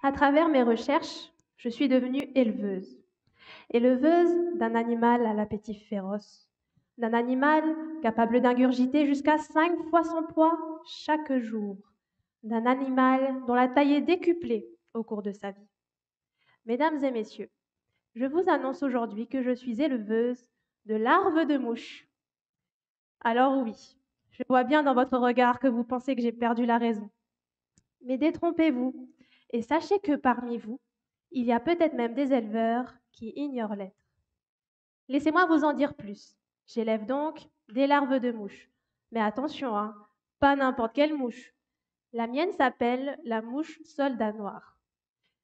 À travers mes recherches, je suis devenue éleveuse. Éleveuse d'un animal à l'appétit féroce, d'un animal capable d'ingurgiter jusqu'à 5 fois son poids chaque jour, d'un animal dont la taille est décuplée au cours de sa vie. Mesdames et messieurs, je vous annonce aujourd'hui que je suis éleveuse de larves de mouches. Alors oui, je vois bien dans votre regard que vous pensez que j'ai perdu la raison. Mais détrompez-vous et sachez que parmi vous, il y a peut-être même des éleveurs qui ignorent l'être. Laissez-moi vous en dire plus. J'élève donc des larves de mouches. Mais attention, hein, pas n'importe quelle mouche. La mienne s'appelle la mouche soldat noir.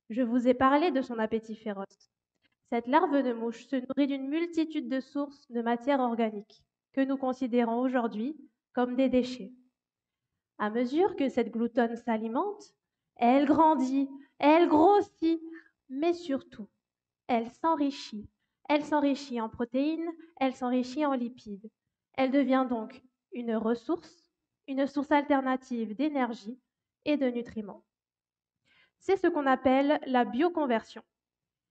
Je vous ai parlé de son appétit féroce. Cette larve de mouche se nourrit d'une multitude de sources de matière organique que nous considérons aujourd'hui comme des déchets. À mesure que cette gloutonne s'alimente, elle grandit, elle grossit, mais surtout, elle s'enrichit. Elle s'enrichit en protéines, elle s'enrichit en lipides. Elle devient donc une source alternative d'énergie et de nutriments. C'est ce qu'on appelle la bioconversion.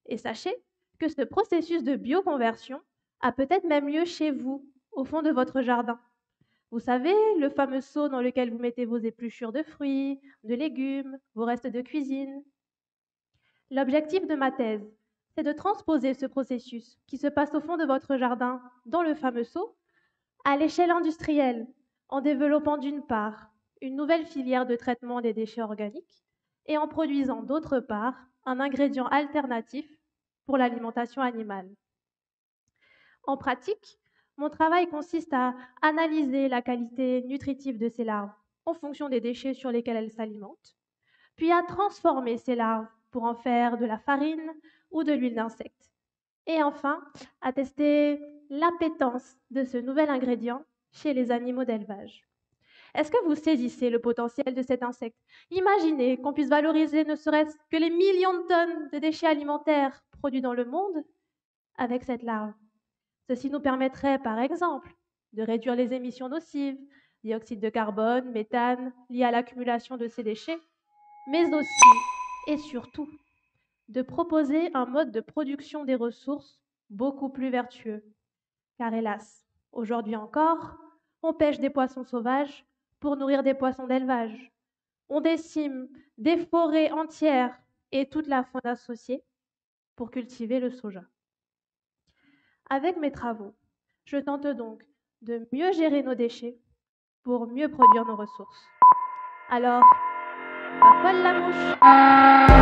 Et sachez que ce processus de bioconversion a peut-être même lieu chez vous, au fond de votre jardin. Vous savez, le fameux seau dans lequel vous mettez vos épluchures de fruits, de légumes, vos restes de cuisine. L'objectif de ma thèse, c'est de transposer ce processus qui se passe au fond de votre jardin, dans le fameux seau, à l'échelle industrielle, en développant d'une part une nouvelle filière de traitement des déchets organiques et en produisant d'autre part un ingrédient alternatif pour l'alimentation animale. En pratique, mon travail consiste à analyser la qualité nutritive de ces larves en fonction des déchets sur lesquels elles s'alimentent, puis à transformer ces larves pour en faire de la farine ou de l'huile d'insecte. Et enfin, à tester l'appétence de ce nouvel ingrédient chez les animaux d'élevage. Est-ce que vous saisissez le potentiel de cet insecte? Imaginez qu'on puisse valoriser ne serait-ce que les millions de tonnes de déchets alimentaires produits dans le monde avec cette larve. Ceci nous permettrait, par exemple, de réduire les émissions nocives, dioxyde de carbone, méthane, liées à l'accumulation de ces déchets, mais aussi et surtout de proposer un mode de production des ressources beaucoup plus vertueux. Car hélas, aujourd'hui encore, on pêche des poissons sauvages pour nourrir des poissons d'élevage. On décime des forêts entières et toute la faune associée pour cultiver le soja. Avec mes travaux, je tente donc de mieux gérer nos déchets pour mieux produire nos ressources. Alors, à poil la mouche!